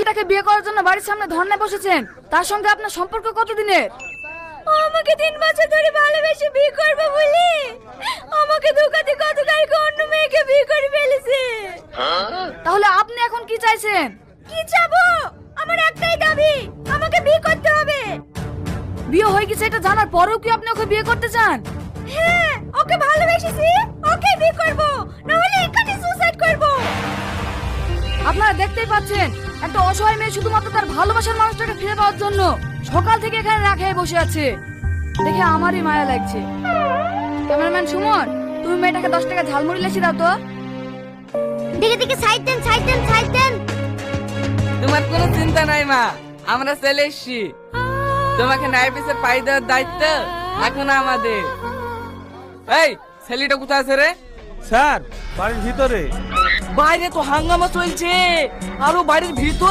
তাকে বিয়ে করার জন্য বাড়ির সামনে ধর্নায় বসেছেন, তার সঙ্গে আপনার সম্পর্ক কতদিনের? আমাকে 3 বছর ধরে ভালোবেসে বিয়ে করবে বলে আমাকে ধোঁকাতে গতকালকে অন্য মেয়েকে বিয়ে করে ফেলেছে। তাহলে আপনি এখন কি চাইছেন? কি চাবো? আমার একটাই দাবি, আমাকে বিয়ে করতে হবে। বিয়ে হয়ে গেছে এটা জানার পরেও কি আপনি ওকে বিয়ে করতে চান? হ্যাঁ, ওকে ভালোবেসেছি, ওকে বিয়ে করব, না হলে এখানে সুসাইড করব। আপনারা দেখতেই পাচ্ছেন একটা অসহায় মেয়ে শুধুমাত্র তার ভালোবাসার মানুষটাকে ফিরে পাওয়ার জন্য সকাল থেকে এখানে না খেয়ে বসে আছে। দেখে আমারই মায়া লাগছে। ক্যামেরাম্যান সুমন, তুমি মেয়েটাকে 10 টাকা ঝালমুড়ি লেসি দাও তো। দেখে দেখে সাইড দেন, সাইড দেন, সাইড দেন। তোমার কোনো চিন্তা নাই মা, আমরা চলে এসছি। তোমাকে ন্যায় পিছে পাই দেওয়ার দায়িত্ব এখন আমাদের। এই ছেলেটা কোথায় আছে রে? স্যার বাড়ির ভিতরে। বাইরে তো হাঙ্গামা চলছে, আরো বাড়ির ভিতর